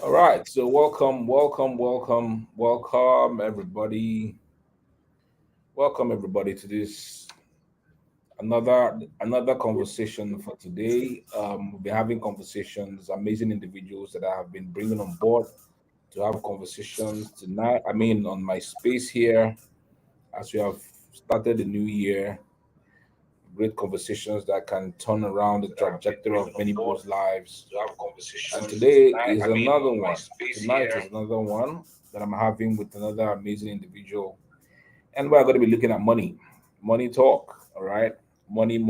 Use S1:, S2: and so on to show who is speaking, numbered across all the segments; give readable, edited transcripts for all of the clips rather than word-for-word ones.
S1: All right, so welcome, everybody. Welcome, everybody, to this another conversation for today. We'll be having conversations, amazing individuals that I have been bringing on board to have conversations tonight. I mean, on my space here, as we have started the new year, great conversations that can turn around the trajectory of many people's lives. And today is another one. Tonight is another one that I'm having with another amazing individual. And we're going to be looking at money talk. All right. Money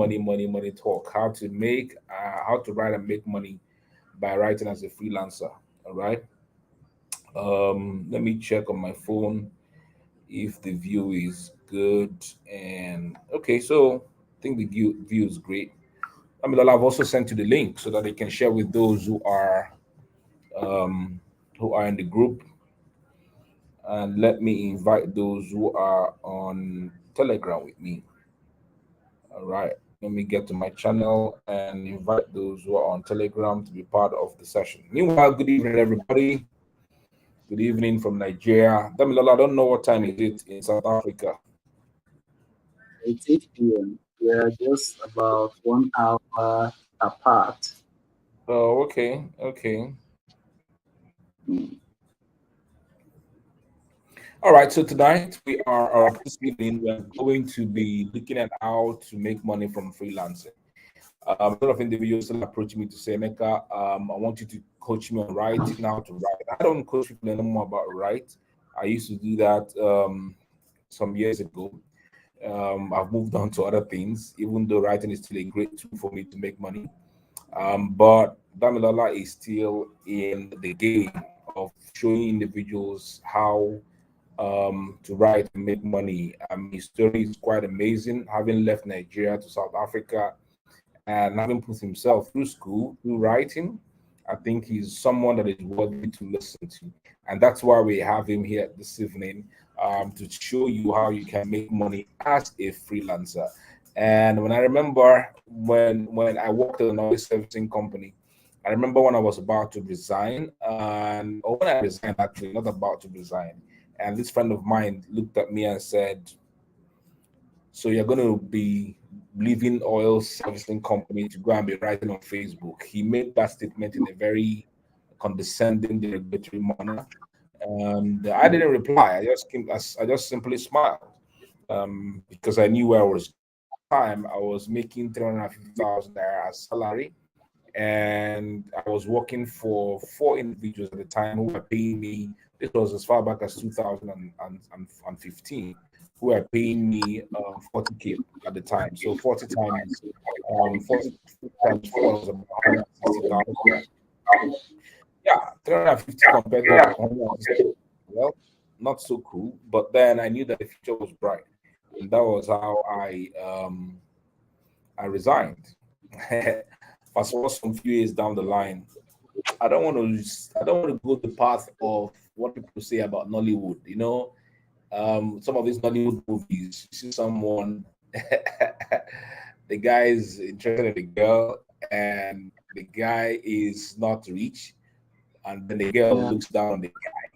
S1: talk. How to write and make money by writing as a freelancer. All right. Let me check on my phone if the view is good. And okay, so I think the view is great. Damilola, I've also sent you the link so that they can share with those um, who are in the group, and let me invite those who are on Telegram with me. All right, let me get to my channel and invite those who are on Telegram to be part of the session. Meanwhile, good evening, everybody. Good evening from Nigeria. Damilola, I don't know what time is it in South Africa.
S2: It's 8 p.m. We are just about 1 hour apart.
S1: Oh, okay, okay.
S2: Mm.
S1: All right, so tonight this evening, we are going to be looking at how to make money from freelancing. A lot of individuals still approach me to say, Mecca, I want you to coach me on writing, how to write. I don't coach people anymore about write. I used to do that some years ago. I've moved on to other things, even though writing is still a great tool for me to make money. But Damilola is still in the game of showing individuals how to write and make money. His story is quite amazing, having left Nigeria to South Africa and having put himself through school, through writing. I think he's someone that is worthy to listen to. And that's why we have him here this evening to show you how you can make money as a freelancer. And when I remember when I worked at an office servicing company, I remember when I was about to resign, and or when I resigned, actually, not about to resign. And this friend of mine looked at me and said, "So you're going to be leaving oil servicing company to go and be writing on Facebook?" He made that statement in a very condescending, derogatory manner, and I didn't reply. I just simply smiled because I knew where I was going. At the time, I was making 350,000 naira as salary, and I was working for four individuals at the time who were paying me. This was as far back as 2015, who were paying me 40K at the time. So 40 times four was about 160,000. Yeah, 350 compared to 160. Well, not so cool. But then I knew that the future was bright, and that was how I resigned. Fast forward some few years down the line, I don't want to go the path of what people say about Nollywood. Some of these Nollywood movies, you see someone, the guy is interested in the girl, and the guy is not rich, and then the girl
S2: Yeah.
S1: looks down on the guy,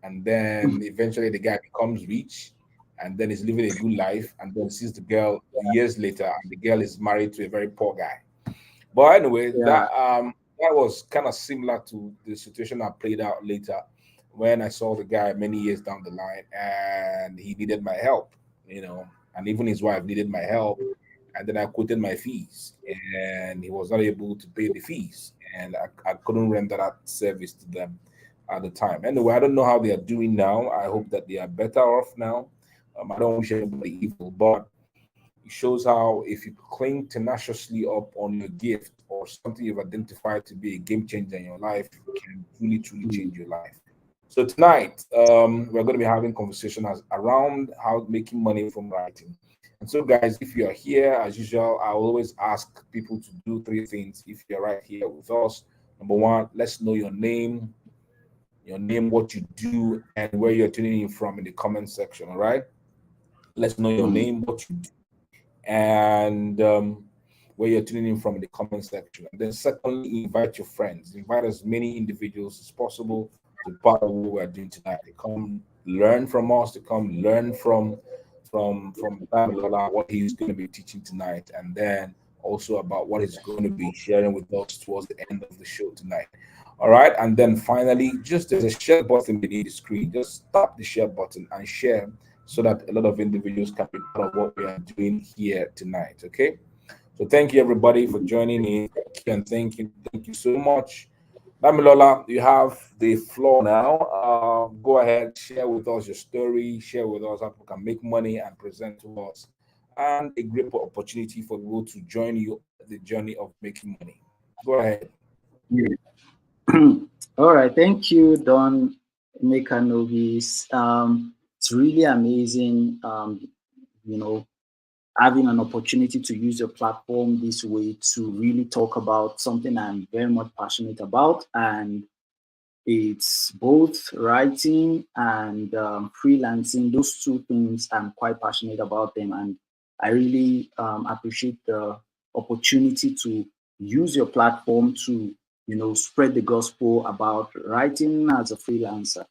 S1: and then eventually the guy becomes rich, and then is living a good life, and then sees the girl years later, and the girl is married to a very poor guy. But anyway,
S2: Yeah.
S1: that was kind of similar to the situation that played out later when I saw the guy many years down the line, and he needed my help, and even his wife needed my help, and then I quoted my fees, and he was not able to pay the fees, and I couldn't render that service to them at the time. Anyway, I don't know how they are doing now. I hope that they are better off now. I don't wish anybody evil, but it shows how if you cling tenaciously up on your gift or something you've identified to be a game changer in your life, it can truly
S2: Mm.
S1: change your life. So tonight, we're going to be having conversation around how making money from writing. And so, guys, if you are here, as usual, I always ask people to do three things if you're right here with us. Number one, let's know your name, what you do, and where you're tuning in from in the comment section. All right, let's know your
S2: Mm.
S1: name, what you do, and where you're tuning in from in the comment section. And then secondly, invite your friends. Invite as many individuals as possible to be part of what we're doing tonight. They come learn from us, to come learn from Damilola, what he's going to be teaching tonight, and then also about what he's going to be sharing with us towards the end of the show tonight. All right, and then finally, just there's a share button beneath the screen. Just tap the share button and share so that a lot of individuals can be part of what we are doing here tonight. Okay. So thank you everybody for joining in. Thank you so much. Damilola, you have the floor now. Go ahead, share with us your story, share with us how people can make money and present to us, and a great opportunity for people to join you on the journey of making money. Go ahead.
S2: All right, thank you, Don Mekanovis. It's really amazing, you know, having an opportunity to use your platform this way to really talk about something I'm very much passionate about. And it's both writing and freelancing. Those two things, I'm quite passionate about them. And I really appreciate the opportunity to use your platform to, spread the gospel about writing as a freelancer.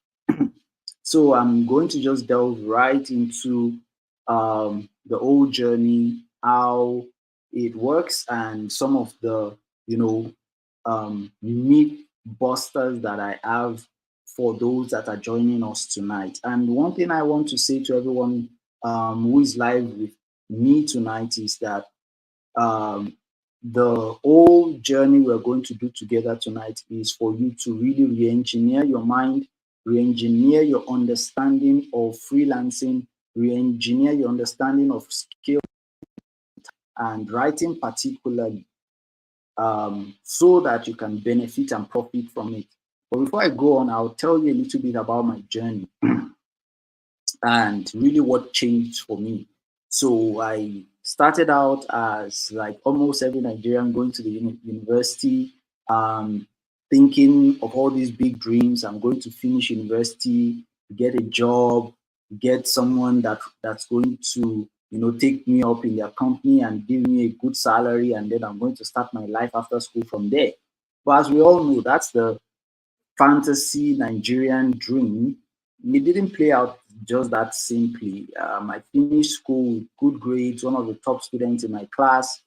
S2: So I'm going to just delve right into the whole journey, how it works, and some of the, myth busters that I have for those that are joining us tonight. And one thing I want to say to everyone who is live with me tonight is that um, the whole journey we're going to do together tonight is for you to really re-engineer your mind, re-engineer your understanding of freelancing, re-engineer your understanding of skill and writing particularly, so that you can benefit and profit from it. But before I go on, I'll tell you a little bit about my journey and really what changed for me. So I started out as like almost every Nigerian going to the university, um, thinking of all these big dreams. I'm going to finish university, get a job, get someone that's going to take me up in their company and give me a good salary, and then I'm going to start my life after school from there. But as we all know, that's the fantasy Nigerian dream. It didn't play out just that simply. I finished school with good grades, one of the top students in my class,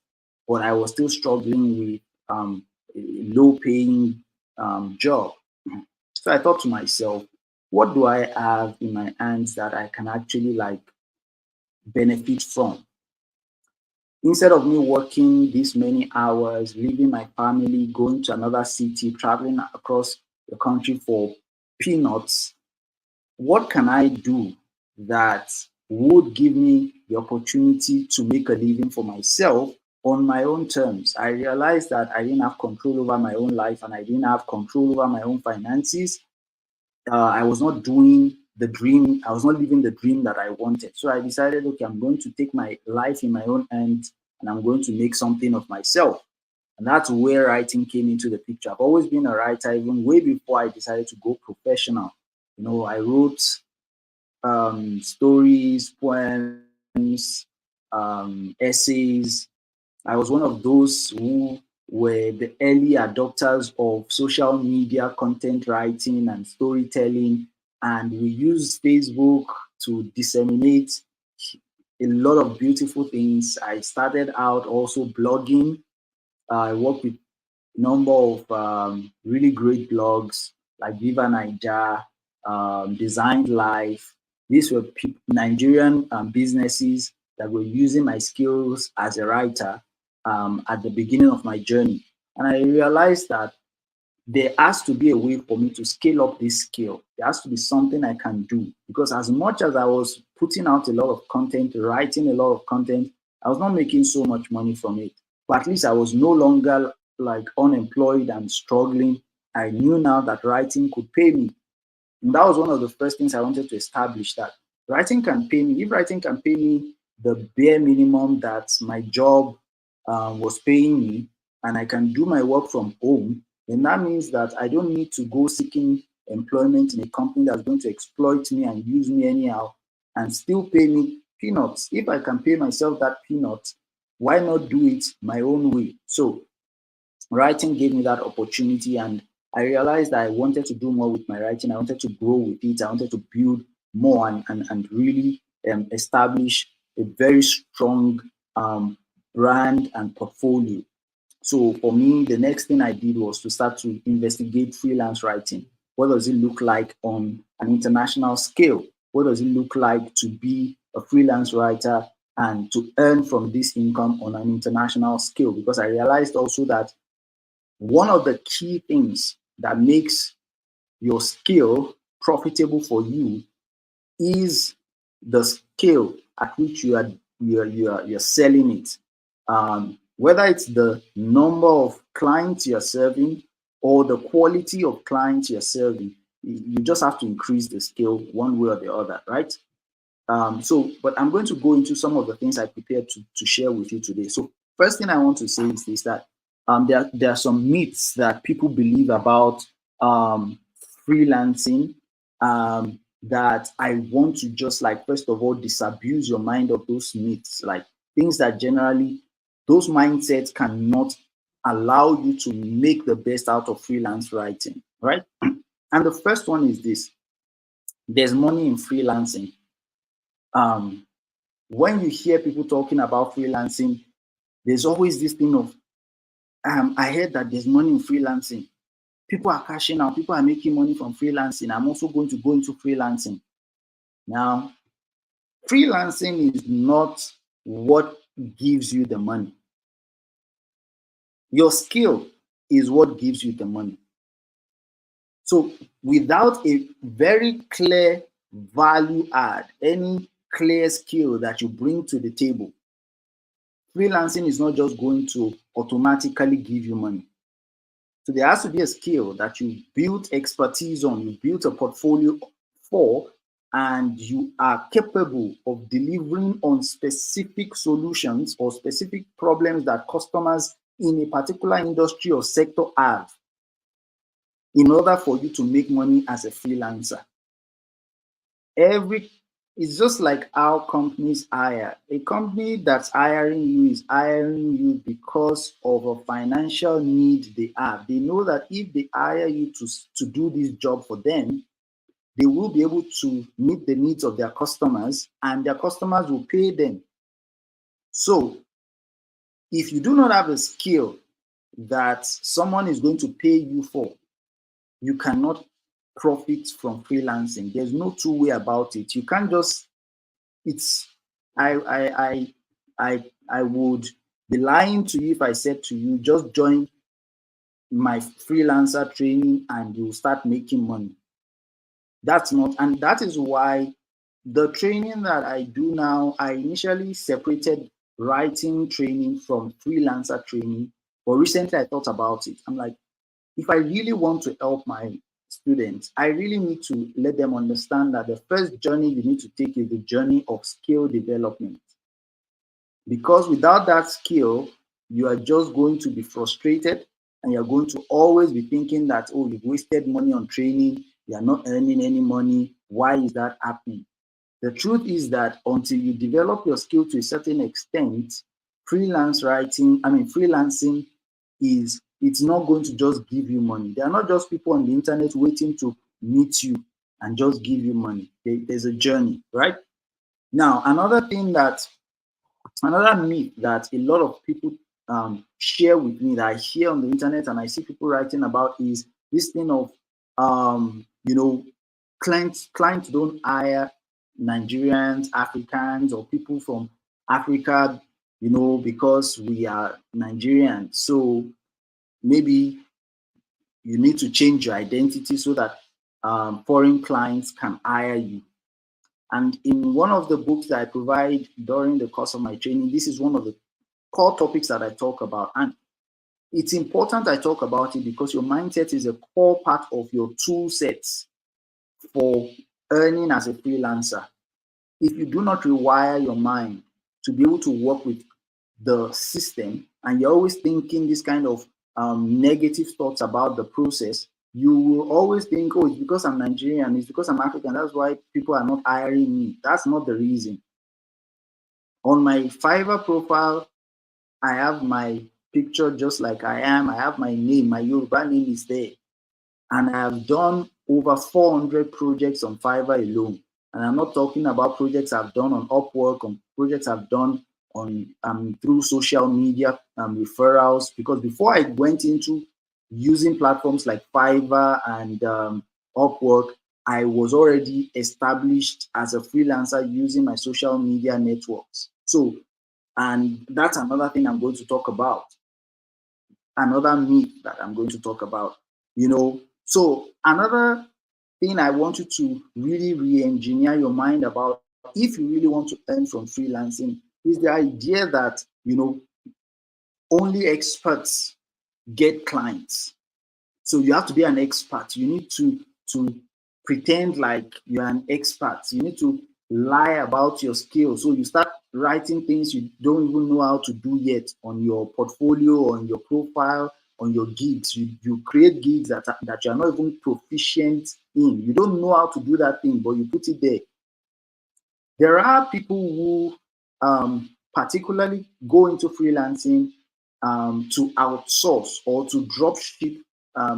S2: but I was still struggling with a low paying job. So I thought to myself, what do I have in my hands that I can actually like benefit from? Instead of me working this many hours, leaving my family, going to another city, traveling across the country for peanuts, what can I do that would give me the opportunity to make a living for myself on my own terms? I realized that I didn't have control over my own life and I didn't have control over my own finances. I was not doing the dream. I was not living the dream that I wanted. So I decided, okay, I'm going to take my life in my own hands and I'm going to make something of myself. And that's where writing came into the picture. I've always been a writer, even way before I decided to go professional. I wrote stories, poems, essays. I was one of those who were the early adopters of social media content writing and storytelling. And we used Facebook to disseminate a lot of beautiful things. I started out also blogging. I worked with a number of really great blogs like Viva Naija, Designed Life. These were Nigerian businesses that were using my skills as a writer at the beginning of my journey. And I realized that there has to be a way for me to scale up this skill. There has to be something I can do, because as much as I was putting out a lot of content, writing a lot of content, I was not making so much money from it. But at least I was no longer like unemployed and struggling. I knew now that writing could pay me. And that was one of the first things I wanted to establish, that writing can pay me. If writing can pay me the bare minimum that my job was paying me, and I can do my work from home, then that means that I don't need to go seeking employment in a company that's going to exploit me and use me anyhow and still pay me peanuts. If I can pay myself that peanuts, why not do it my own way? So writing gave me that opportunity, and I realized that I wanted to do more with my writing. I wanted to grow with it. I wanted to build more and really establish a very strong brand and portfolio. So for me, the next thing I did was to start to investigate freelance writing. What does it look like on an international scale? What does it look like to be a freelance writer and to earn from this income on an international scale? Because I realized also that one of the key things that makes your skill profitable for you is the scale at which you're selling it. Whether it's the number of clients you're serving or the quality of clients you're serving, you just have to increase the scale one way or the other, right? But I'm going to go into some of the things I prepared to share with you today. So first thing I want to say is this, that there are some myths that people believe about freelancing that I want to just like, first of all, disabuse your mind of those myths, like things that generally, those mindsets cannot allow you to make the best out of freelance writing, right? And the first one is this: there's money in freelancing. When you hear people talking about freelancing, there's always this thing of, I heard that there's money in freelancing. People are cashing out, people are making money from freelancing. I'm also going to go into freelancing. Now, freelancing is not what gives you the money. Your skill is what gives you the money. So without a very clear value add, any clear skill that you bring to the table, freelancing is not just going to automatically give you money. So there has to be a skill that you built expertise on, you built a portfolio for, and you are capable of delivering on specific solutions or specific problems that customers in a particular industry or sector have, in order for you to make money as a freelancer. It's just like how companies hire. A company that's hiring you is hiring you because of a financial need they have. They know that if they hire you to do this job for them, they will be able to meet the needs of their customers, and their customers will pay them. So if you do not have a skill that someone is going to pay you for, you cannot profit from freelancing. There's no two way about it. You can't just, I would be lying to you if I said to you, just join my freelancer training and you'll start making money. That's not, and that is why the training that I do now, I initially separated writing training from freelancer training, but recently I thought about it. I'm like, if I really want to help my students, I really need to let them understand that the first journey you need to take is the journey of skill development. Because without that skill, you are just going to be frustrated, and you're going to always be thinking that, oh, you've wasted money on training, you're not earning any money. Why is that happening? The truth is that until you develop your skill to a certain extent, freelancing it's not going to just give you money. There are not just people on the internet waiting to meet you and just give you money. There's a journey, right? Now, another myth that a lot of people share with me, that I hear on the internet and I see people writing about, is this thing of, clients don't hire Nigerians, Africans, or people from Africa, because we are Nigerian. So maybe you need to change your identity so that foreign clients can hire you. And in one of the books that I provide during the course of my training, this is one of the core topics that I talk about. And it's important I talk about it because your mindset is a core part of your tool sets for earning as a freelancer. If you do not rewire your mind to be able to work with the system, and you're always thinking this kind of negative thoughts about the process, you will always think, oh, it's because I'm Nigerian, it's because I'm African, that's why people are not hiring me. That's not the reason. On my Fiverr profile, I have my picture just like I am. I have my name. My Yoruba name is there. And I have done over 400 projects on Fiverr alone. And I'm not talking about projects I've done on Upwork, on projects I've done on through social media referrals. Because before I went into using platforms like Fiverr and Upwork, I was already established as a freelancer using my social media networks. So, and that's another thing I'm going to talk about. Another myth that I'm going to talk about, you know. So another thing I want you to really re-engineer your mind about if you really want to earn from freelancing is the idea that, you know, only experts get clients. So you have to be an expert. You need to pretend like you're an expert. You need to lie about your skills. So you start writing things you don't even know how to do yet on your portfolio, on your profile, on your gigs. You create gigs that you're not even proficient in. You don't know how to do that thing, but you put it there. There are people who particularly go into freelancing to outsource or to drop ship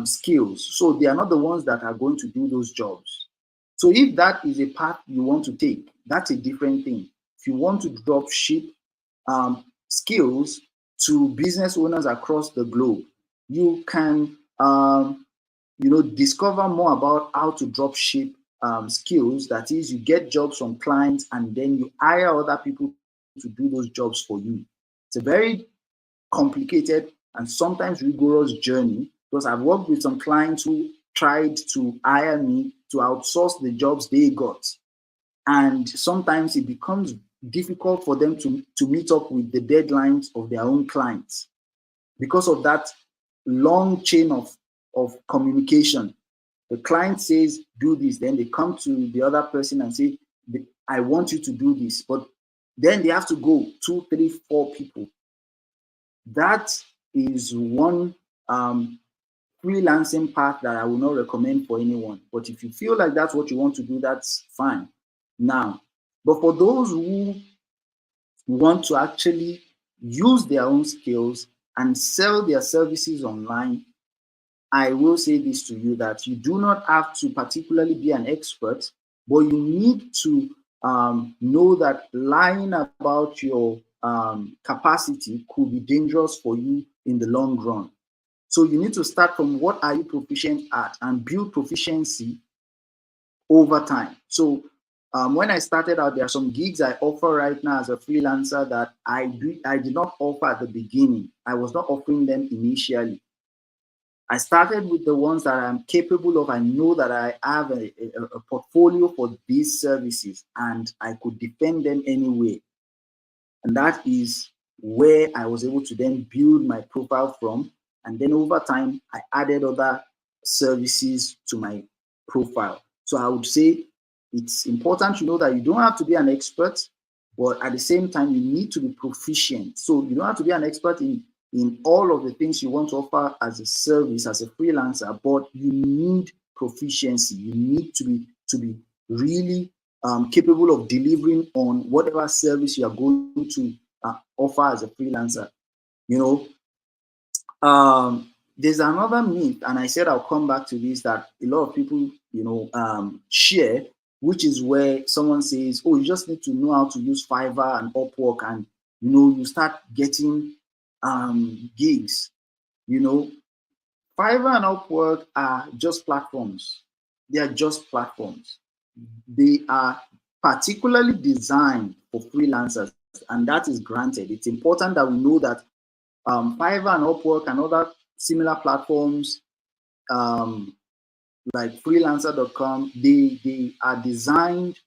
S2: skills. So they are not the ones that are going to do those jobs. So if that is a path you want to take, that's a different thing. If you want to drop ship skills to business owners across the globe, you can discover more about how to drop ship skills. That is, you get jobs from clients and then you hire other people to do those jobs for you. It's a very complicated and sometimes rigorous journey, because I've worked with some clients who tried to hire me to outsource the jobs they got. And sometimes it becomes difficult for them to meet up with the deadlines of their own clients because of that long chain of communication. The client says, do this. Then they come to the other person and say, I want you to do this. But then they have to go 2, 3, 4 people. That is one freelancing path that I will not recommend for anyone. But if you feel like that's what you want to do, that's fine. Now, but for those who want to actually use their own skills and sell their services online, I will say this to you, that you do not have to particularly be an expert, but you need to know that lying about your capacity could be dangerous for you in the long run. So you need to start from what are you proficient at and build proficiency over time. So when I started out, there are some gigs I offer right now as a freelancer that I did not offer at the beginning. I was not offering them initially. I started with the ones that I'm capable of. I know that I have a portfolio for these services and I could defend them anyway. And that is where I was able to then build my profile from. And then over time, I added other services to my profile. So I would say it's important to know that you don't have to be an expert, but at the same time, you need to be proficient. So you don't have to be an expert in all of the things you want to offer as a service, as a freelancer, but you need proficiency. You need to be really capable of delivering on whatever service you are going to offer as a freelancer. You know, there's another myth, and I said I'll come back to this, that a lot of people, share, which is where someone says, "Oh, you just need to know how to use Fiverr and Upwork, and you start getting gigs." Fiverr and Upwork are just platforms. They are just platforms. They are particularly designed for freelancers, and that is granted. It's important that we know that Fiverr and Upwork and other similar platforms like freelancer.com, they are designed,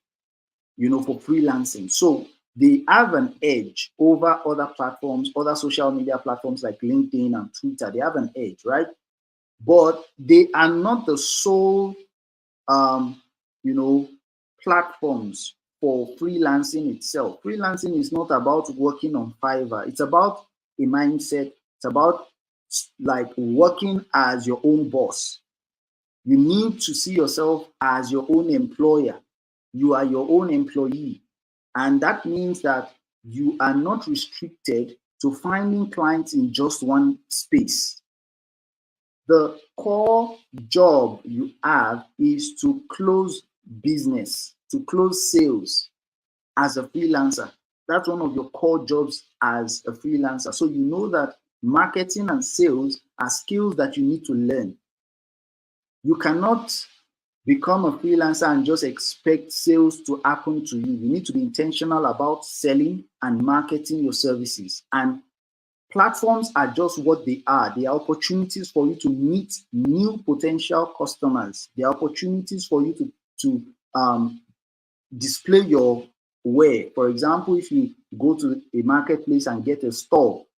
S2: for freelancing. So they have an edge over other platforms, other social media platforms like LinkedIn and Twitter. They have an edge, right? But they are not the sole, platforms for freelancing itself. Freelancing is not about working on Fiverr. It's about a mindset. It's about like working as your own boss. You need to see yourself as your own employer. You are your own employee. And that means that you are not restricted to finding clients in just one space. The core job you have is to close business, to close sales as a freelancer. That's one of your core jobs as a freelancer. So you know that marketing and sales are skills that you need to learn. You cannot become a freelancer and just expect sales to happen to you. You need to be intentional about selling and marketing your services. And platforms are just what they are. They are opportunities for you to meet new potential customers. They are opportunities for you to display your ware. For example, if you go to a marketplace and get a stall,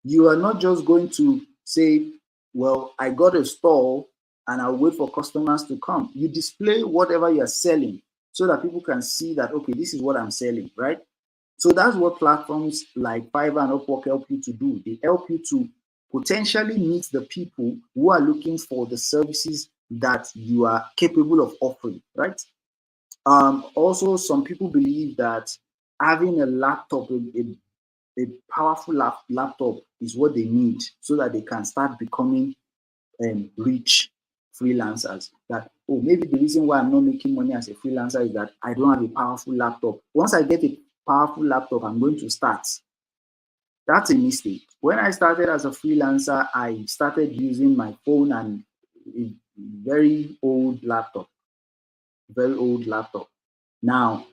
S2: you are not just going to say, well, I got a stall and I'll wait for customers to come. You display whatever you're selling so that people can see that, okay, this is what I'm selling, right? So that's what platforms like Fiverr and Upwork help you to do. They help you to potentially meet the people who are looking for the services that you are capable of offering, right? Also, some people believe that having a laptop, a powerful laptop is what they need so that they can start becoming rich freelancers. That, oh, maybe the reason why I'm not making money as a freelancer is that I don't have a powerful laptop. Once I get a powerful laptop, I'm going to start. That's a mistake. When I started as a freelancer, I started using my phone and a very old laptop. Now,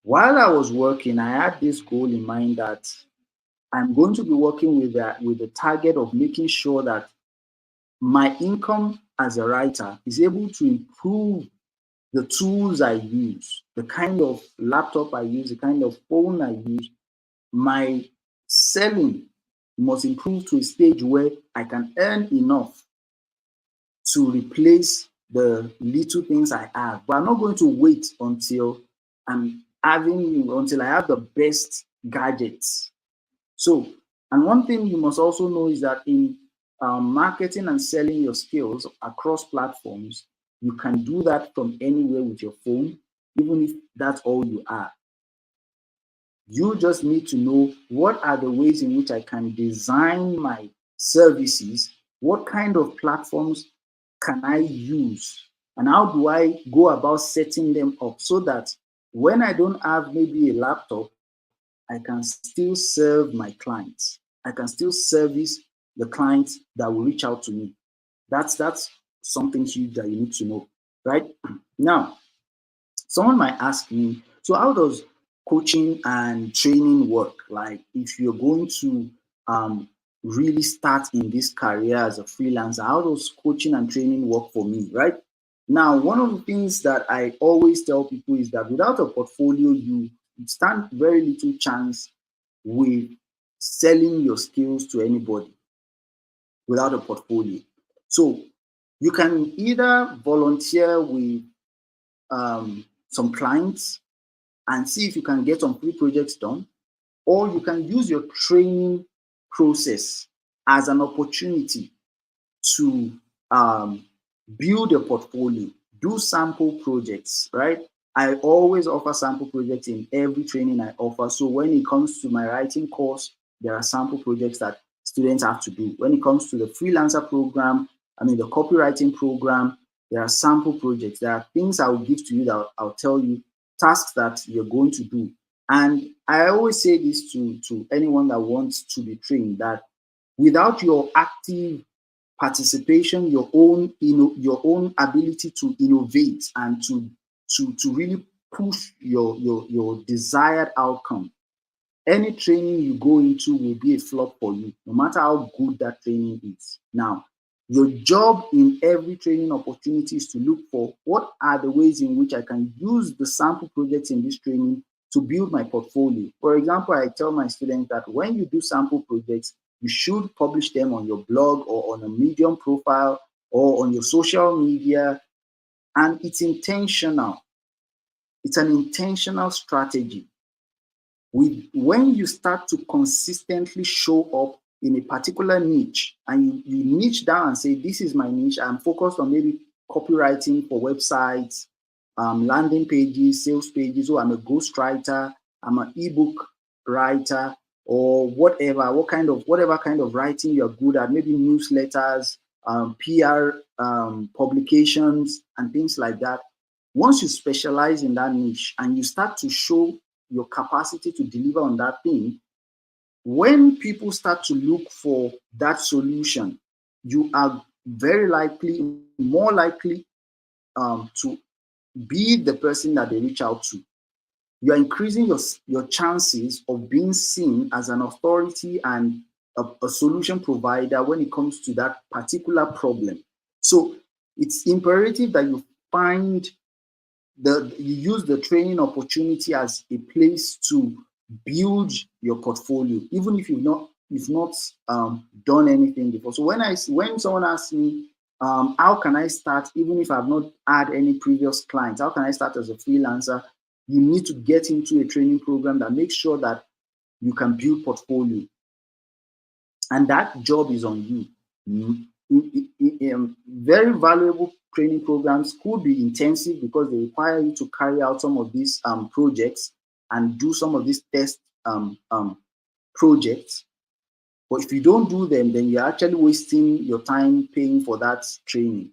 S2: while I was working, I had this goal in mind that I'm going to be working with the target of making sure that my income as a writer is able to improve the tools I use, the kind of laptop I use, the kind of phone I use. My selling must improve to a stage where I can earn enough to replace the little things I have. But I'm not going to wait until I have the best gadgets. So, and one thing you must also know is that in marketing and selling your skills across platforms, you can do that from anywhere with your phone, even if that's all you are. You just need to know what are the ways in which I can design my services, what kind of platforms can I use, and how do I go about setting them up so that when I don't have maybe a laptop, I can still serve my clients. I can still service the clients that will reach out to me. That's something huge that you need to know, right? Now, someone might ask me, so how does coaching and training work? Like, if you're going to really start in this career as a freelancer, how does coaching and training work for me, right? Now, one of the things that I always tell people is that without a portfolio, you stand very little chance with selling your skills to anybody without a portfolio. So you can either volunteer with some clients and see if you can get some free projects done, or you can use your training process as an opportunity to build a portfolio, do sample projects, right? I always offer sample projects in every training I offer. So when it comes to my writing course, there are sample projects that students have to do. When it comes to the freelancer program, the copywriting program, there are sample projects. There are things I will give to you that I'll tell you, tasks that you're going to do. And I always say this to anyone that wants to be trained, that without your active participation, your own ability to innovate and to really push your desired outcome, any training you go into will be a flop for you, no matter how good that training is. Now, your job in every training opportunity is to look for what are the ways in which I can use the sample projects in this training to build my portfolio. For example, I tell my students that when you do sample projects, you should publish them on your blog or on a Medium profile or on your social media. And it's intentional. It's an intentional strategy. When you start to consistently show up in a particular niche and you niche down and say, this is my niche, I'm focused on maybe copywriting for websites, landing pages, sales pages, or I'm a ghostwriter, I'm an ebook writer, or whatever kind of writing you're good at, maybe newsletters, PR, publications, and things like that. Once you specialize in that niche and you start to show your capacity to deliver on that thing, when people start to look for that solution, you are more likely to be the person that they reach out to. You are increasing your chances of being seen as an authority and a solution provider when it comes to that particular problem. So it's imperative that you use the training opportunity as a place to build your portfolio, even if you've not done anything before. So when someone asks me, how can I start, even if I've not had any previous clients, how can I start as a freelancer? You need to get into a training program that makes sure that you can build portfolio, and that job is on you. Very valuable training programs could be intensive because they require you to carry out some of these projects and do some of these test projects. But if you don't do them, then you're actually wasting your time paying for that training.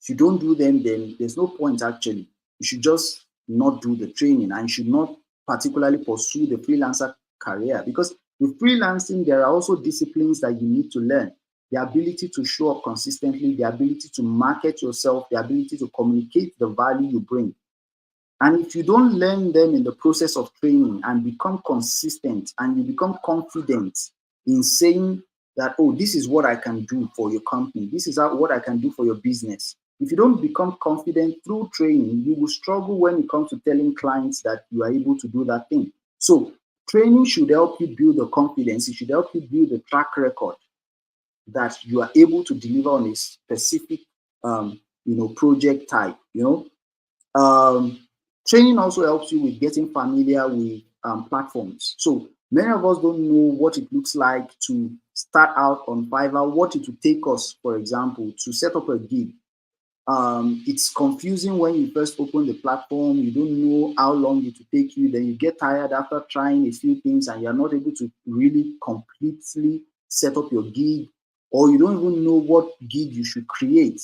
S2: If you don't do them, then there's no point actually. You should just not do the training, and you should not particularly pursue the freelancer career, because with freelancing, there are also disciplines that you need to learn. The ability to show up consistently, the ability to market yourself, the ability to communicate the value you bring. And if you don't learn them in the process of training and become consistent and you become confident in saying that, oh, this is what I can do for your company, this is what I can do for your business. If you don't become confident through training, you will struggle when it comes to telling clients that you are able to do that thing. So training should help you build the confidence. It should help you build the track record that you are able to deliver on a specific, project type. Training also helps you with getting familiar with platforms. So many of us don't know what it looks like to start out on Fiverr, what it would take us, for example, to set up a gig. It's confusing when you first open the platform. You don't know how long it will take you. Then you get tired after trying a few things and you're not able to really completely set up your gig, or you don't even know what gig you should create.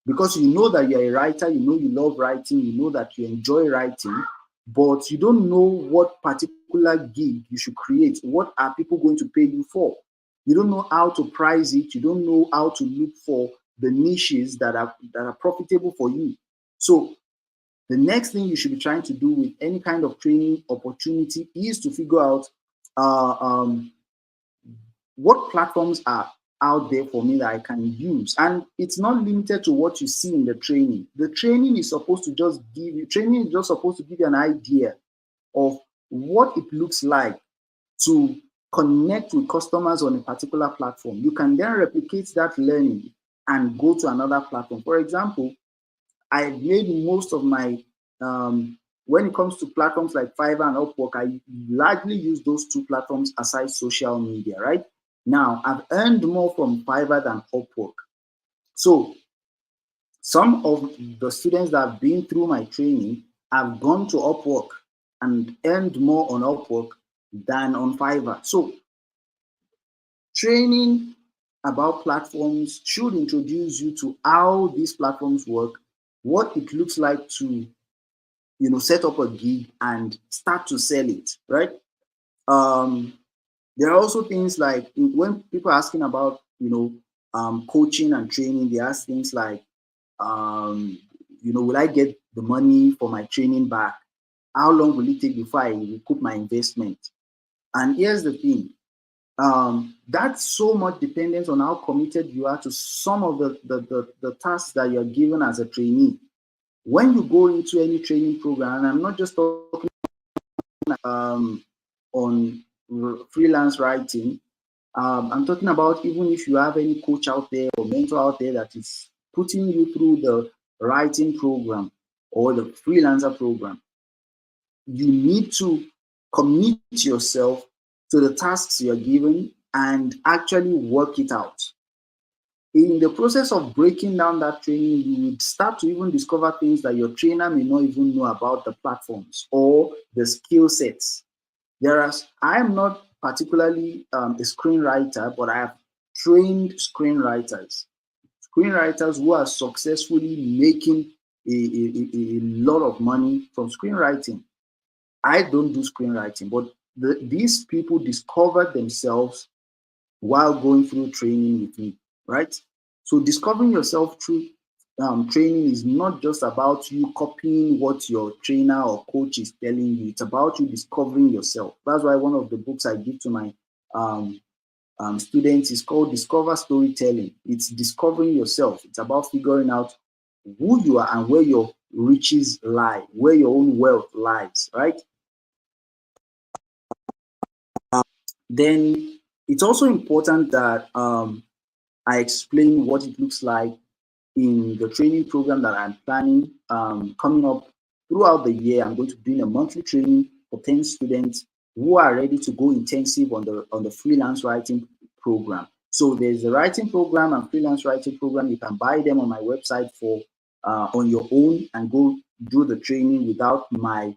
S2: Because you know that you're a writer, you know you love writing, you know that you enjoy writing, but you don't know what particular gig you should create. What are people going to pay you for? You don't know how to price it. You don't know how to look for the niches that are profitable for you. So the next thing you should be trying to do with any kind of training opportunity is to figure out what platforms are out there for me that I can use. And it's not limited to what you see in the training. The training is supposed to just give you an idea of what it looks like to connect with customers on a particular platform. You can then replicate that learning and go to another platform. For example, I've made most of my, when it comes to platforms like Fiverr and Upwork, I largely use those two platforms aside social media, right? Now, I've earned more from Fiverr than Upwork. So some of the students that have been through my training have gone to Upwork and earned more on Upwork than on Fiverr. So training about platforms should introduce you to how these platforms work, what it looks like to, set up a gig and start to sell it, right? There are also things like when people are asking about, coaching and training, they ask things like, will I get the money for my training back? How long will it take before I recoup my investment? And here's the thing, that's so much dependent on how committed you are to some of the tasks that you're given as a trainee. When you go into any training program, and I'm not just talking on freelance writing, I'm talking about even if you have any coach out there or mentor out there that is putting you through the writing program or the freelancer program, you need to commit yourself to the tasks you're given and actually work it out. In the process of breaking down that training, you would start to even discover things that your trainer may not even know about the platforms or the skill sets. I'm not particularly a screenwriter, but I have trained screenwriters who are successfully making a lot of money from screenwriting. I don't do screenwriting, but these people discovered themselves while going through training with me, right? So discovering yourself through training is not just about you copying what your trainer or coach is telling you. It's about you discovering yourself. That's why one of the books I give to my um, students is called Discover Storytelling. It's discovering yourself. It's about figuring out who you are and where your riches lie, where your own wealth lies, right? Then it's also important that I explain what it looks like in the training program that I'm planning coming up throughout the year. I'm going to be doing a monthly training for 10 students who are ready to go intensive on the freelance writing program. So there's a writing program and freelance writing program. You can buy them on my website for on your own and go do the training without my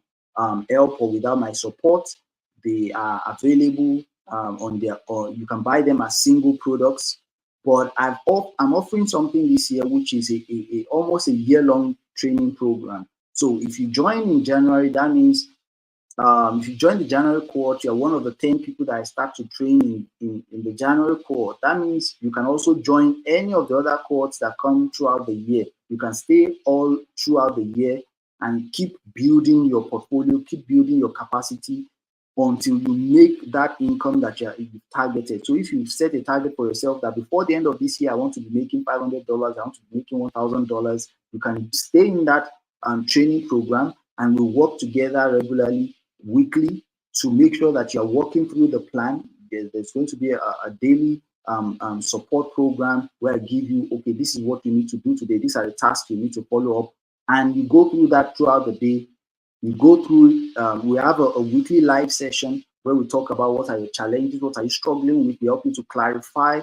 S2: help or without my support. They are available on their, or you can buy them as single products. But I'm offering something this year, which is a almost a year-long training program. So if you join in January, that means if you join the January cohort, you're one of the 10 people that I start to train in the January cohort. That means you can also join any of the other cohorts that come throughout the year. You can stay all throughout the year and keep building your portfolio, keep building your capacity until you make that income that you've targeted. So if you set a target for yourself that before the end of this year, I want to be making $500, I want to be making $1,000, you can stay in that training program and we'll work together regularly, weekly, to make sure that you're working through the plan. There's going to be a daily support program where I give you, okay, this is what you need to do today. These are the tasks you need to follow up. And you go through that throughout the day. We go through, we have a weekly live session where we talk about what are your challenges, what are you struggling with. We help you to clarify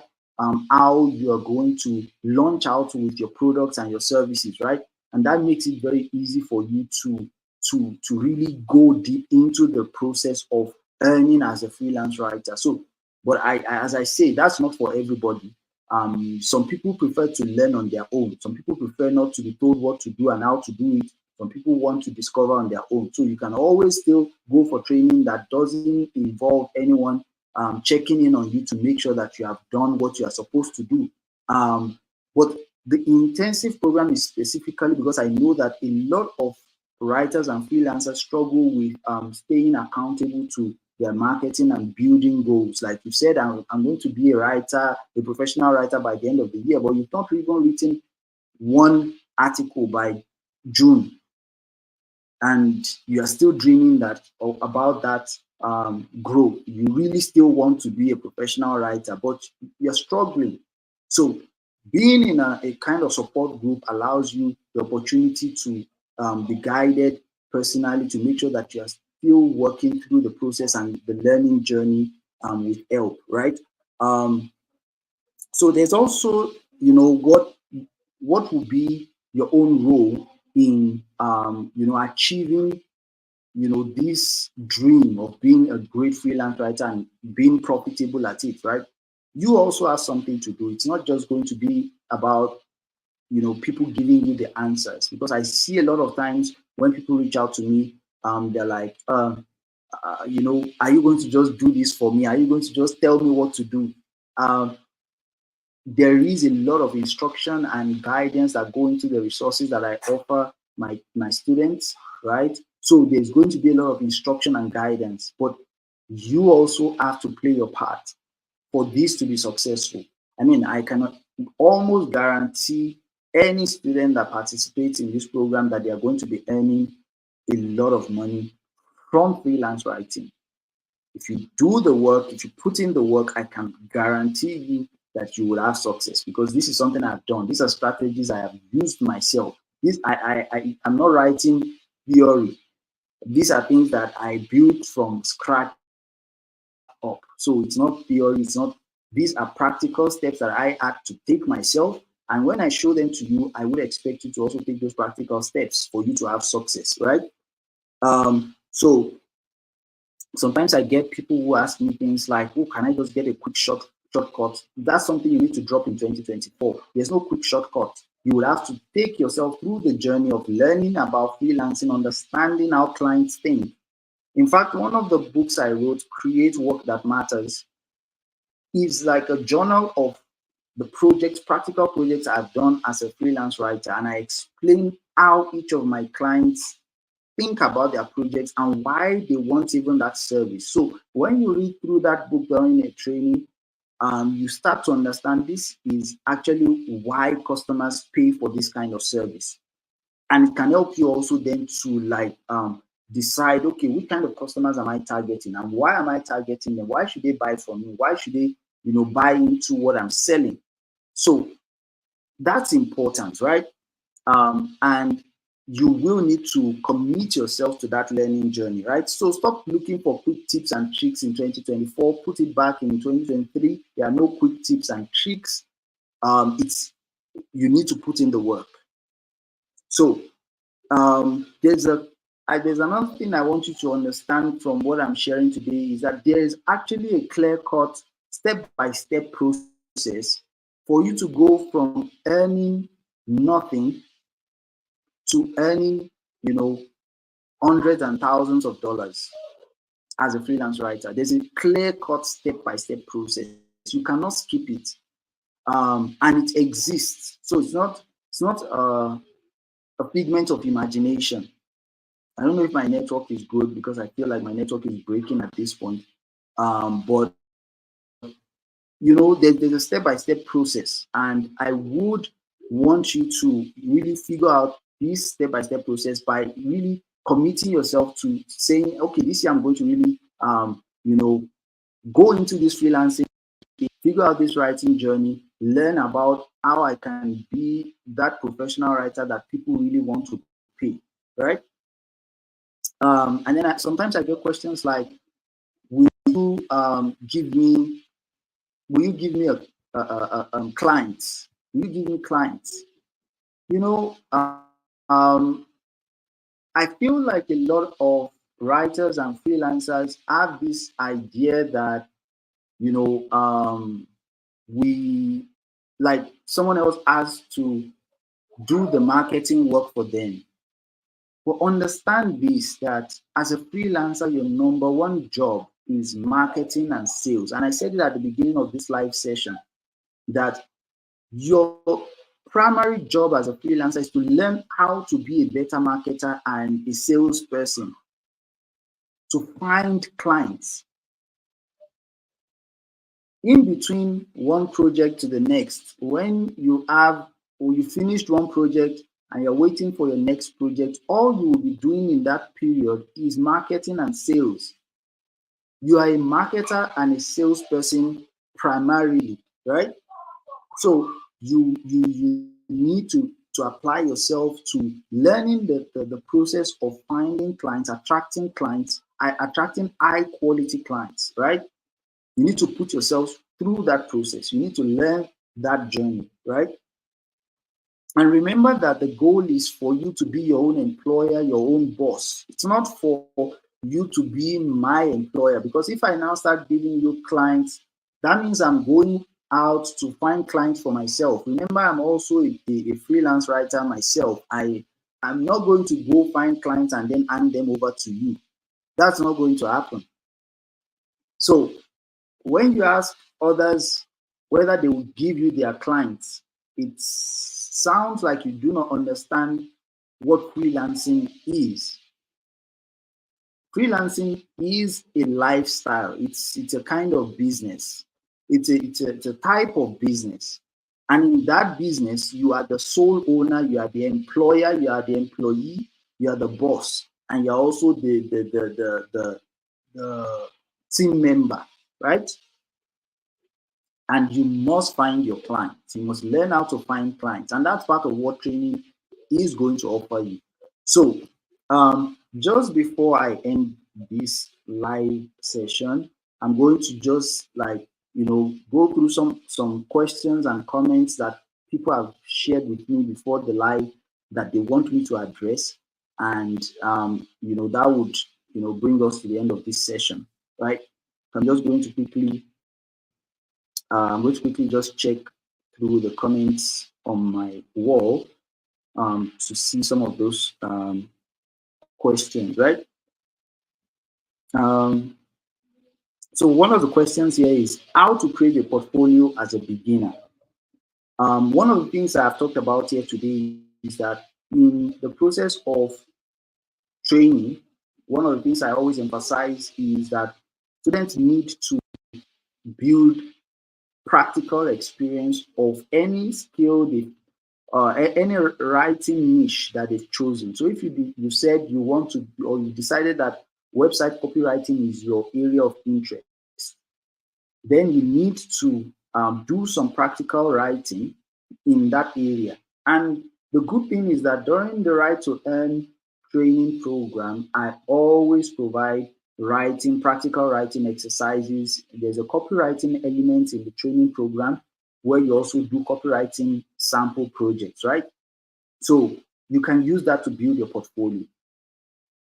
S2: how you are going to launch out with your products and your services, right? And that makes it very easy for you to really go deep into the process of earning as a freelance writer. So, but as I say, that's not for everybody. Some people prefer to learn on their own. Some people prefer not to be told what to do and how to do it. Some people want to discover on their own. So you can always still go for training that doesn't involve anyone checking in on you to make sure that you have done what you are supposed to do. But the intensive program is specifically because I know that a lot of writers and freelancers struggle with staying accountable to their marketing and building goals. Like you said, I'm going to be a writer, a professional writer by the end of the year, but you've not even written one article by June, and you are still dreaming about that growth. You really still want to be a professional writer, but you're struggling. So being in a kind of support group allows you the opportunity to be guided personally to make sure that you're still working through the process and the learning journey with help, right? So there's also, what will be your own role in, achieving, this dream of being a great freelance writer and being profitable at it, right? You also have something to do. It's not just going to be about, people giving you the answers, because I see a lot of times when people reach out to me, they're like, are you going to just do this for me? Are you going to just tell me what to do? There is a lot of instruction and guidance that go into the resources that I offer my students, right? So there's going to be a lot of instruction and guidance, but you also have to play your part for this to be successful. I mean, I cannot almost guarantee any student that participates in this program that they are going to be earning a lot of money from freelance writing. If you do the work, if you put in the work, I can guarantee you that you will have success, because this is something I've done. These are strategies I have used myself. I'm not writing theory. These are things that I built from scratch up. So it's not theory, these are practical steps that I had to take myself. And when I show them to you, I would expect you to also take those practical steps for you to have success, right? So Sometimes I get people who ask me things like, oh, can I just get a quick shortcut? That's something you need to drop in 2024. There's no quick shortcut. You will have to take yourself through the journey of learning about freelancing, understanding how clients think. In fact, one of the books I wrote, Create Work That Matters, is like a journal of the projects, practical projects I've done as a freelance writer. And I explain how each of my clients think about their projects and why they want even that service. So when you read through that book during a training, you start to understand this is actually why customers pay for this kind of service. And it can help you also then to like decide, okay, which kind of customers am I targeting and why am I targeting them? Why should they buy from me? Why should they, buy into what I'm selling? So that's important, right? And you will need to commit yourself to that learning journey, right? So stop looking for quick tips and tricks in 2024. Put it back in 2023. There are no quick tips and tricks. It's you need to put in the work. So there's another thing I want you to understand from what I'm sharing today is that there is actually a clear-cut, step-by-step process for you to go from earning nothing to earning, hundreds and thousands of dollars as a freelance writer. There's a clear-cut, step-by-step process. You cannot skip it, and it exists. So it's not a figment of imagination. I don't know if my network is good because I feel like my network is breaking at this point. But there's a step-by-step process, and I would want you to really figure out this step-by-step process by really committing yourself to saying, okay, this year I'm going to really, go into this freelancing, figure out this writing journey, learn about how I can be that professional writer that people really want to pay, right? And then sometimes I get questions like, will you give me clients? Will you give me clients? I feel like a lot of writers and freelancers have this idea that, we like someone else has to do the marketing work for them. But understand this, that as a freelancer, your number one job is marketing and sales. And I said it at the beginning of this live session that your primary job as a freelancer is to learn how to be a better marketer and a salesperson, to find clients. In between one project to the next, when you finished one project and you're waiting for your next project, all you will be doing in that period is marketing and sales. You are a marketer and a salesperson primarily, right? So you need to apply yourself to learning the process of finding clients, attracting high quality clients, right? You need to put yourself through that process. You need to learn that journey, right? And remember that the goal is for you to be your own employer, your own boss. It's not for you to be my employer, because if I now start giving you clients, that means I'm going out to find clients for myself. Remember, I'm also a freelance writer myself. I'm not going to go find clients and then hand them over to you. That's not going to happen. So when you ask others whether they will give you their clients, it sounds like you do not understand what freelancing is. Freelancing is a lifestyle. It's a kind of business. It's a type of business. And in that business, you are the sole owner, you are the employer, you are the employee, you are the boss, and you're also the team member, right? And you must find your clients. You must learn how to find clients. And that's part of what training is going to offer you. So just before I end this live session, I'm going to just go through some questions and comments that people have shared with me before the live that they want me to address. And that would bring us to the end of this session, right? I'm just going to quickly, just check through the comments on my wall to see some of those questions, right? So one of the questions here is how to create a portfolio as a beginner. One of the things I've talked about here today is that in the process of training, one of the things I always emphasize is that students need to build practical experience of any skill any writing niche that they've chosen. So if you said you want to, or you decided that website copywriting is your area of interest, then you need to do some practical writing in that area. And the good thing is that during the Right to Earn training program, I always provide practical writing exercises. There's a copywriting element in the training program where you also do copywriting sample projects, right? So you can use that to build your portfolio.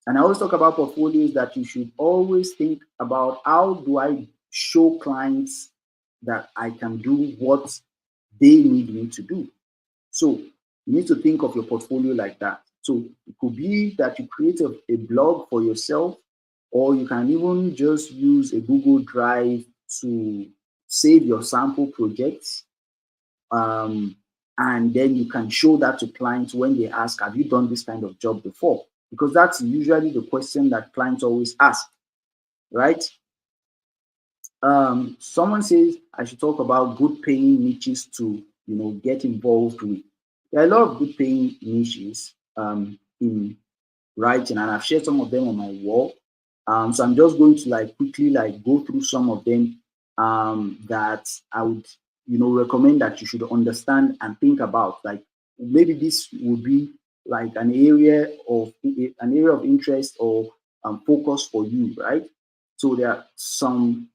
S2: And I always talk about portfolios that you should always think about, how do I show clients that I can do what they need me to do? So you need to think of your portfolio like that. So it could be that you create a blog for yourself, or you can even just use a Google Drive to save your sample projects. And then you can show that to clients when they ask, have you done this kind of job before? Because that's usually the question that clients always ask, right? Someone says I should talk about good paying niches to get involved with. There are a lot of good paying niches in writing, and I've shared some of them on my wall. So I'm just going to quickly go through some of them that I would recommend that you should understand and think about. Like maybe this would be like an area of interest or focus for you, right? So there are some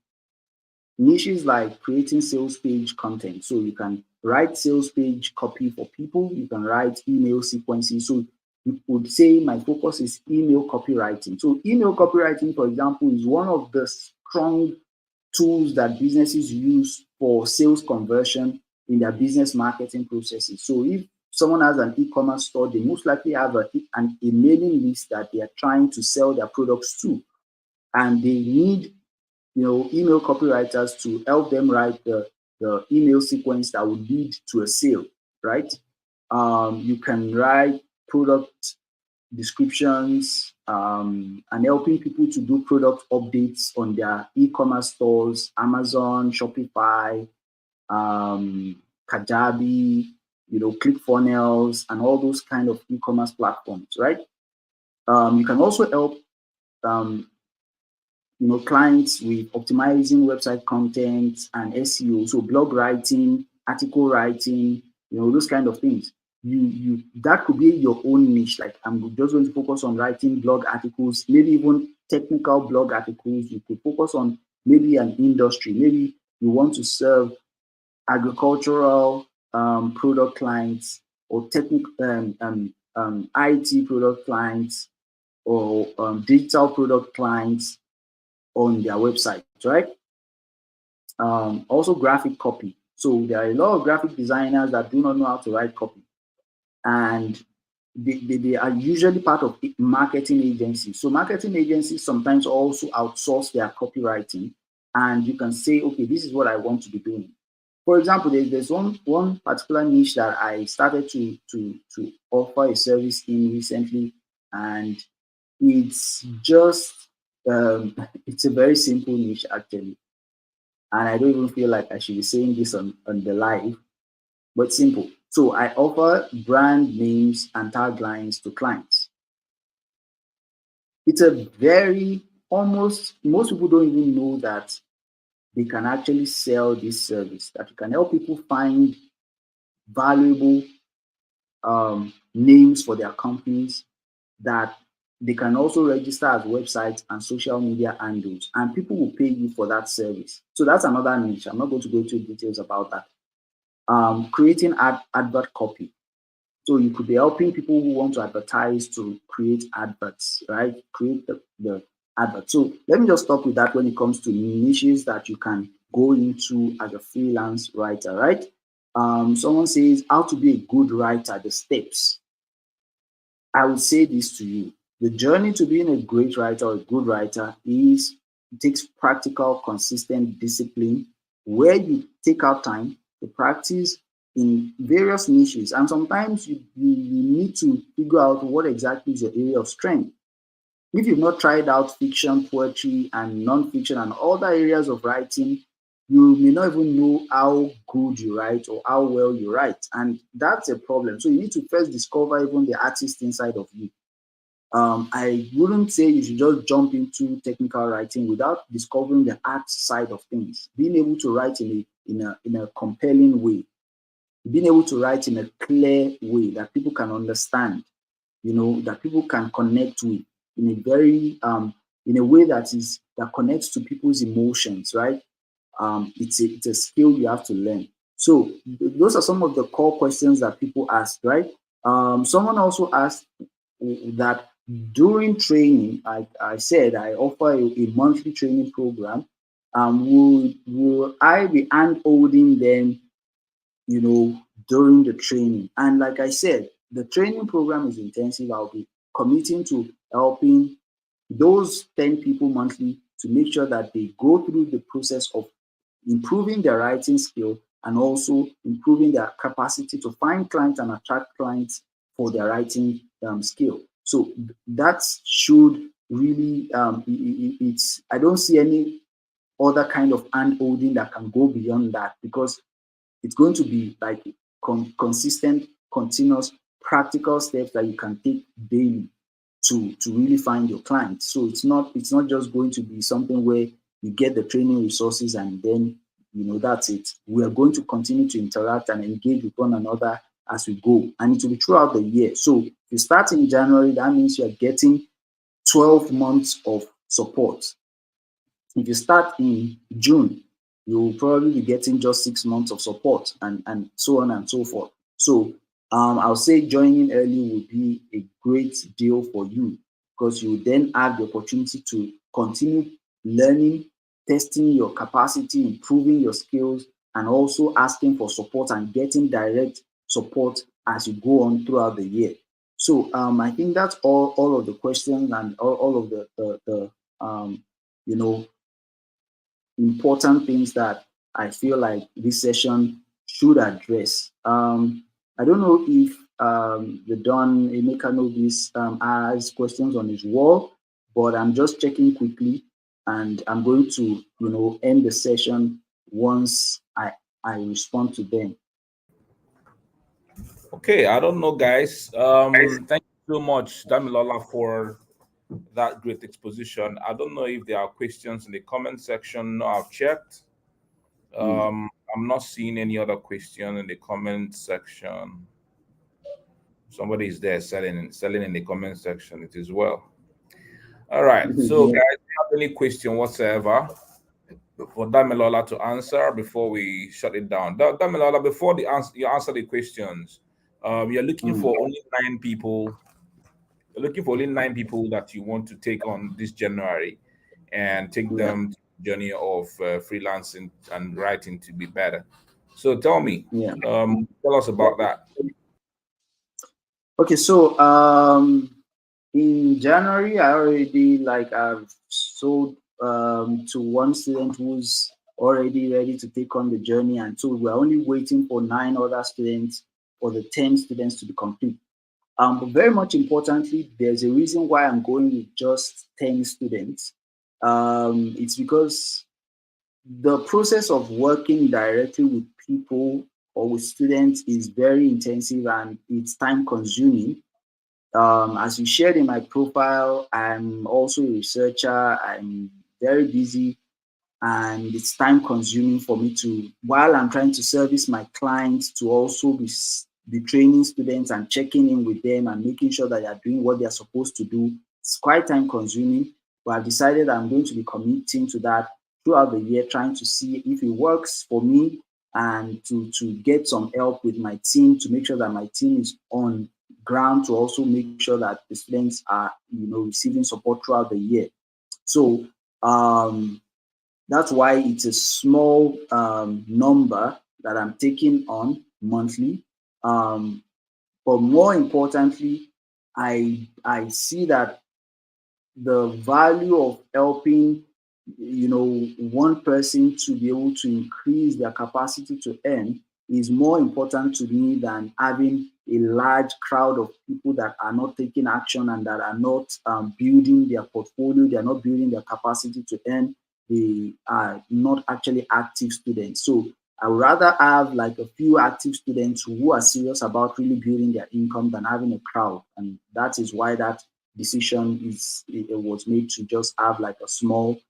S2: niches like creating sales page content. So you can write sales page copy for people. You can write email sequences. So you would say my focus is email copywriting. So email copywriting, for example, is one of the strong tools that businesses use for sales conversion in their business marketing processes. So if someone has an e-commerce store, they most likely have a mailing list that they are trying to sell their products to, and they need email copywriters to help them write the email sequence that will lead to a sale, right? You can write product descriptions and helping people to do product updates on their e-commerce stores, Amazon, Shopify, Kajabi, ClickFunnels, and all those kind of e-commerce platforms, right? You can also help clients with optimizing website content and SEO, so blog writing, article writing, those kind of things. That could be your own niche. Like I'm just going to focus on writing blog articles, maybe even technical blog articles. You could focus on maybe an industry. Maybe you want to serve agricultural product clients or technical IT product clients or digital product clients on their website, right? Also graphic copy. So there are a lot of graphic designers that do not know how to write copy, and they are usually part of marketing agencies. So marketing agencies sometimes also outsource their copywriting, and you can say, okay, this is what I want to be doing. For example, there's one particular niche that I started to offer a service in recently, and it's just it's a very simple niche actually, and I don't even feel like I should be saying this on the live, but simple. So I offer brand names and taglines to clients. It's a very most people don't even know that they can actually sell this service, that you can help people find valuable names for their companies, that they can also register as websites and social media handles, and people will pay you for that service. So that's another niche. I'm not going to go into details about that. Creating advert copy. So you could be helping people who want to advertise to create adverts, right? Create the advert. So let me just stop with that when it comes to niches that you can go into as a freelance writer, right? Someone says how to be a good writer, the steps. I would say this to you. The journey to being a great writer or a good writer is it takes practical, consistent discipline where you take out time to practice in various niches. And sometimes you need to figure out what exactly is your area of strength. If you've not tried out fiction, poetry, and non-fiction and other areas of writing, you may not even know how good you write or how well you write. And that's a problem. So you need to first discover even the artist inside of you. I wouldn't say you should just jump into technical writing without discovering the art side of things. Being able to write in a compelling way, being able to write in a clear way that people can understand, that people can connect with in a very in a way that connects to people's emotions, right? It's a skill you have to learn. So those are some of the core questions that people ask, right? Someone also asked that during training, I said I offer a monthly training program. Will I be hand holding them, during the training? And like I said, the training program is intensive. I'll be committing to helping those 10 people monthly to make sure that they go through the process of improving their writing skill and also improving their capacity to find clients and attract clients for their writing skill. So that should really, it's, I don't see any other kind of hand holding that can go beyond that, because it's going to be like consistent, continuous, practical steps that you can take daily to really find your clients. So it's not just going to be something where you get the training resources and then that's it. We are going to continue to interact and engage with one another as we go, and it will be throughout the year. So if you start in January, that means you are getting 12 months of support. If you start in June, you'll probably be getting just 6 months of support, and so on and so forth. So I'll say joining early would be a great deal for you, because you then have the opportunity to continue learning, testing your capacity, improving your skills, and also asking for support and getting direct support as you go on throughout the year. So I think that's all of the questions and all of the you know important things that I feel like this session should address. I don't know if the Don Emeka Nobis has questions on his wall, but I'm just checking quickly, and I'm going to end the session once I respond to them.
S1: Okay, I don't know, guys. Thank you so much, Damilola, for that great exposition. I don't know if there are questions in the comment section. No, I've checked. I'm not seeing any other question in the comment section. Somebody is there selling in the comment section. It is well. All right. So,
S2: Yeah.
S1: guys, if you have any question whatsoever for Damilola to answer before we shut it down? Damilola, before you answer the questions, you're looking for only 9 people. You're looking for only 9 people that you want to take on this January and take
S2: Yeah.
S1: them to the journey of freelancing and writing to be better. So tell me,
S2: Yeah.
S1: tell us about that.
S2: Okay, so in January, I already I've sold to one student who's already ready to take on the journey, and so we're only waiting for 9 other students for the 10 students to be complete. But very much importantly, there's a reason why I'm going with just 10 students. It's because the process of working directly with people or with students is very intensive and it's time consuming. As you shared in my profile, I'm also a researcher. I'm very busy, and it's time consuming for me to, while I'm trying to service my clients, to also be training students and checking in with them and making sure that they are doing what they are supposed to do. It's quite time consuming, but I've decided I'm going to be committing to that throughout the year, trying to see if it works for me and to get some help with my team to make sure that my team is on ground to also make sure that the students are receiving support throughout the year. So that's why it's a small number that I'm taking on monthly. But more importantly, I see that the value of helping, one person to be able to increase their capacity to earn is more important to me than having a large crowd of people that are not taking action and that are not building their portfolio. They are not building their capacity to earn. They are not actually active students. So I would rather have like a few active students who are serious about really building their income than having a crowd. And that is why that decision it was made to just have like a small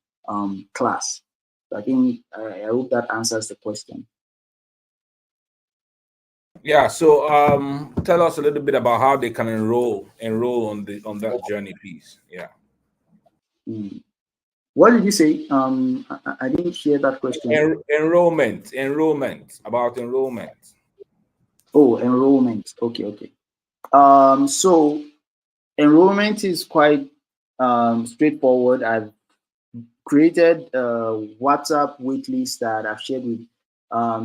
S2: class. So I think I hope that answers the question.
S1: Yeah. So tell us a little bit about how they can enroll on that journey, please. Yeah.
S2: Mm. What did you say? I didn't hear that question.
S1: Enrollment, about enrollment.
S2: Oh, enrollment. Okay, okay. So enrollment is quite straightforward. I've created a WhatsApp waitlist that I've shared with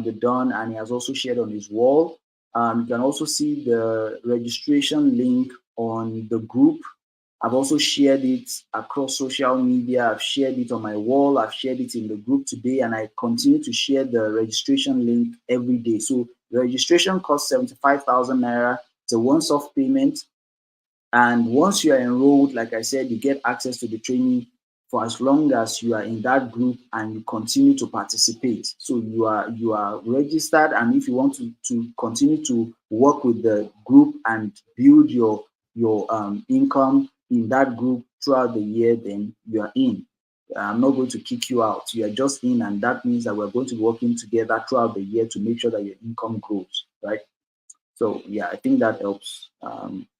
S2: the Don, and he has also shared on his wall. You can also see the registration link on the group. I've also shared it across social media. I've shared it on my wall. I've shared it in the group today, and I continue to share the registration link every day. So the registration costs 75,000 naira. It's a once-off payment. And once you are enrolled, like I said, you get access to the training for as long as you are in that group and you continue to participate. So you are registered, and if you want to continue to work with the group and build your income in that group throughout the year, then you are in. I'm not going to kick you out. You are just in, and that means that we're going to be working together throughout the year to make sure that your income grows, right? So yeah, I think that helps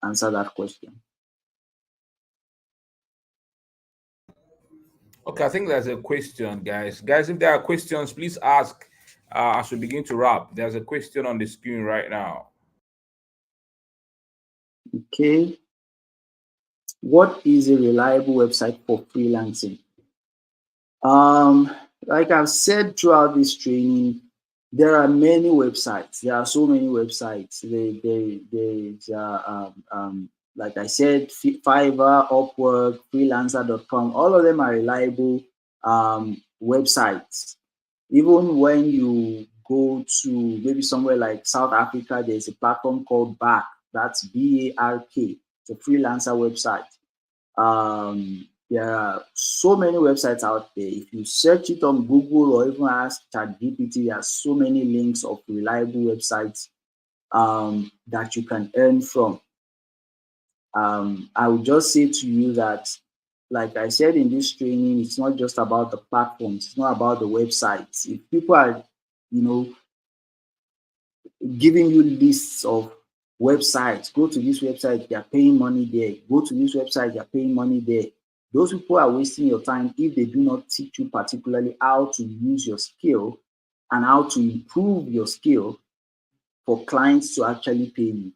S2: answer that question.
S1: Okay, I think there's a question, guys. Guys, if there are questions, please ask as we begin to wrap. There's a question on the screen right now.
S2: Okay. What is a reliable website for freelancing? Um, like I've said throughout this training, there are many websites. There are so many websites. There's like I said, Fiverr, Upwork, Freelancer.com. All of them are reliable websites. Even when you go to maybe somewhere like South Africa, there's a platform called Bark. That's BARK. It's a freelancer website. There are so many websites out there. If you search it on Google or even ask ChatGPT, there are so many links of reliable websites that you can earn from. I would just say to you that, like I said in this training, it's not just about the platforms, it's not about the websites. If people are, you know, giving you lists of websites, go to this website, they're paying money there, go to this website, they're paying money there. Those people are wasting your time if they do not teach you particularly how to use your skill and how to improve your skill for clients to actually pay you.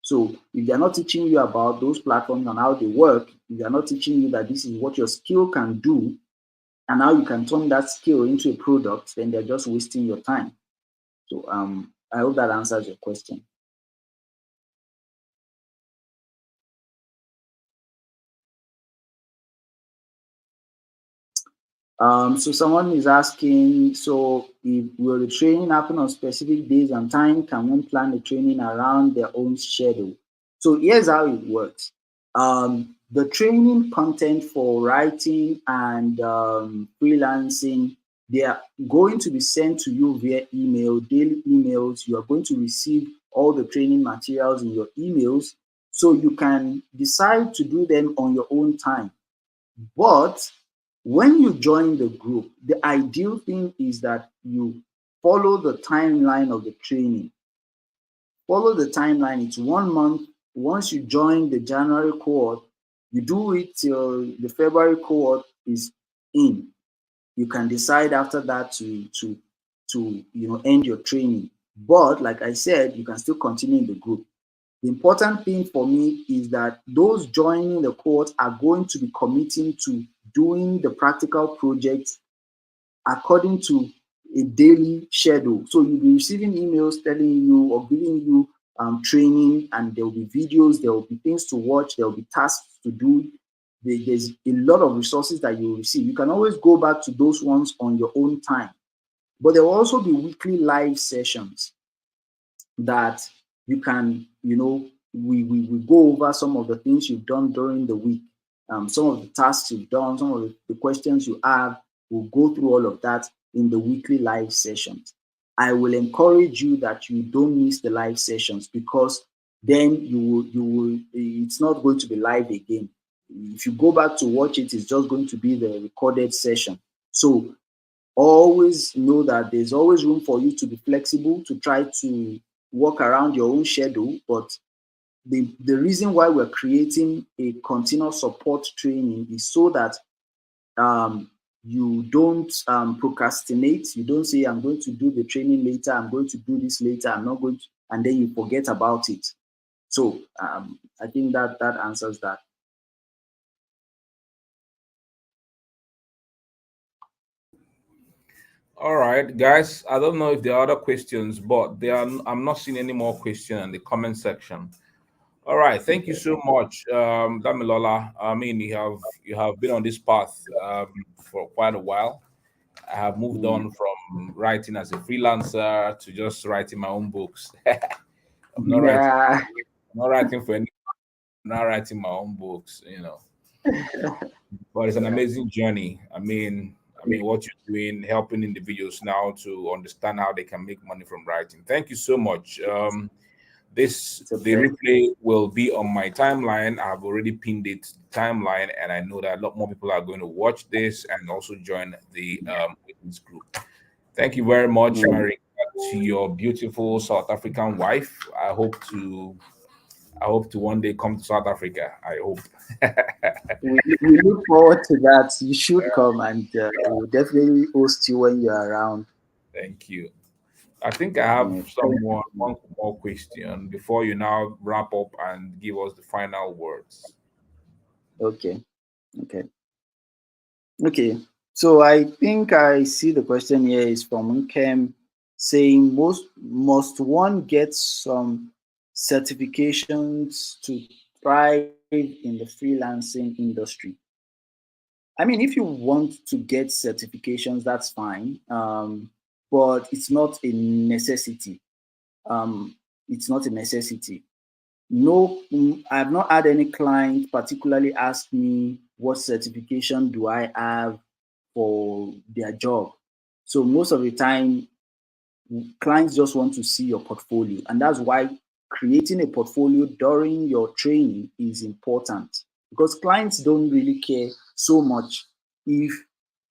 S2: So if they're not teaching you about those platforms and how they work, if they're not teaching you that this is what your skill can do and how you can turn that skill into a product, then they're just wasting your time. So I hope that answers your question. So someone is asking, so if will the training happen on specific days and time? Can one plan the training around their own schedule? So here's how it works. The training content for writing and freelancing, they are going to be sent to you via email, daily emails. You are going to receive all the training materials in your emails, so you can decide to do them on your own time. But when you join the group, the ideal thing is that you follow the timeline of the training. Follow the timeline. It's 1 month. Once you join the January cohort, you do it till the February cohort is in. You can decide after that to end your training. But like I said, you can still continue in the group. The important thing for me is that those joining the cohort are going to be committing to doing the practical projects according to a daily schedule. So you'll be receiving emails telling you or giving you training, and there will be videos, there will be things to watch, there will be tasks to do. There's a lot of resources that you will receive. You can always go back to those ones on your own time. But there will also be weekly live sessions that you can, we go over some of the things you've done during the week, some of the tasks you've done, some of the questions you have. We'll go through all of that in the weekly live sessions. I will encourage you that you don't miss the live sessions, because then it's not going to be live again. If you go back to watch it, it's just going to be the recorded session. So always know that there's always room for you to be flexible, to try to work around your own schedule. But the reason why we're creating a continuous support training is so that you don't procrastinate. You don't say, I'm going to do the training later, I'm going to do this later, I'm not going to, and then you forget about it. So I think that answers that.
S1: All right, guys. I don't know if there are other questions, but I'm not seeing any more questions in the comment section. All right, thank you so much, Damilola. I mean, you have been on this path for quite a while. I have moved on from writing as a freelancer to just writing my own books. I'm not writing,
S2: Yeah.
S1: I'm not writing for any, I'm not writing my own books, But it's an amazing journey. I mean, what you're doing, helping individuals now to understand how they can make money from writing. Thank you so much.
S2: It's a
S1: The
S2: pleasure.
S1: replay will be on my timeline. I've already pinned it to the timeline, and I know that a lot more people are going to watch this and also join the women's group. Thank you very much, Marie, to your beautiful South African wife. I hope to one day come to South Africa. I hope.
S2: We look forward to that. You should come, and we'll definitely host you when you're around.
S1: Thank you. I think I have
S2: Thank
S1: one more question before you now wrap up and give us the final words.
S2: Okay. Okay. Okay. So I think I see the question here is from Nkem, saying, must one get some certifications to thrive in the freelancing industry? I mean, if you want to get certifications, that's fine. But it's not a necessity. It's not a necessity. No, I have not had any client particularly ask me what certification do I have for their job. So most of the time, clients just want to see your portfolio, and that's why creating a portfolio during your training is important, because clients don't really care so much if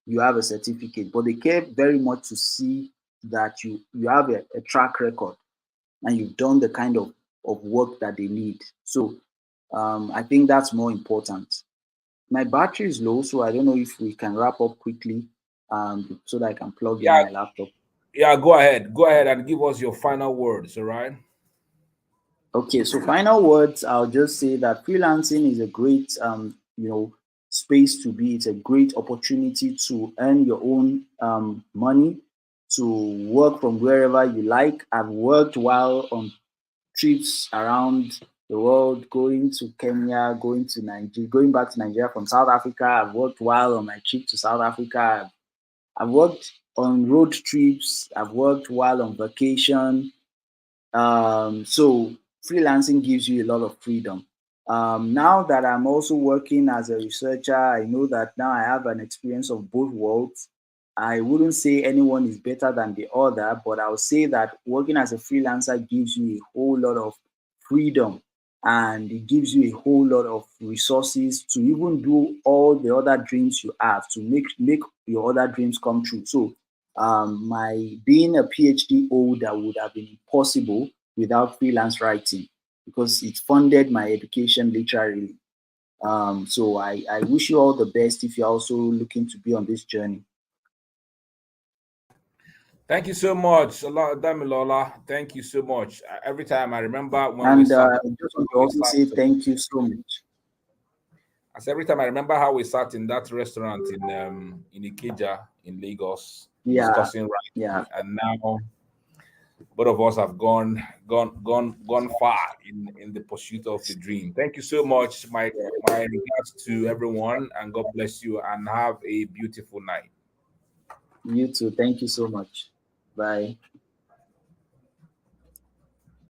S2: you have a certificate, but they care very much to see that you have a track record and you've done the kind of work that they need. So I think that's more important. My battery is low, so I don't know if we can wrap up quickly, so that I can plug in
S1: Yeah,
S2: my laptop.
S1: yeah. Go ahead and give us your final words. All right.
S2: Okay, so final words, I'll just say that freelancing is a great, space to be. It's a great opportunity to earn your own money, to work from wherever you like. I've worked while on trips around the world, going to Kenya, going to Nigeria, going back to Nigeria from South Africa. I've worked while on my trip to South Africa. I've worked on road trips. I've worked while on vacation. So freelancing gives you a lot of freedom. Now that I'm also working as a researcher, I know that now I have an experience of both worlds. I wouldn't say anyone is better than the other, but I'll say that working as a freelancer gives you a whole lot of freedom, and it gives you a whole lot of resources to even do all the other dreams you have, to make your other dreams come true. So my being a PhD holder would have been impossible without freelance writing, because it funded my education literally. So I wish you all the best if you're also looking to be on this journey.
S1: Thank you so much, Damilola. Thank you so much. Every time I remember when we
S2: And
S1: started,
S2: I just want to also say thank you so much.
S1: As every time I remember how we sat in that restaurant in Ikeja in Lagos
S2: Yeah,
S1: discussing
S2: yeah.
S1: writing, and now both of us have gone far in the pursuit of the dream. Thank you so much. My regards to everyone, and God bless you, and have a beautiful night.
S2: You too. Thank you so much. Bye.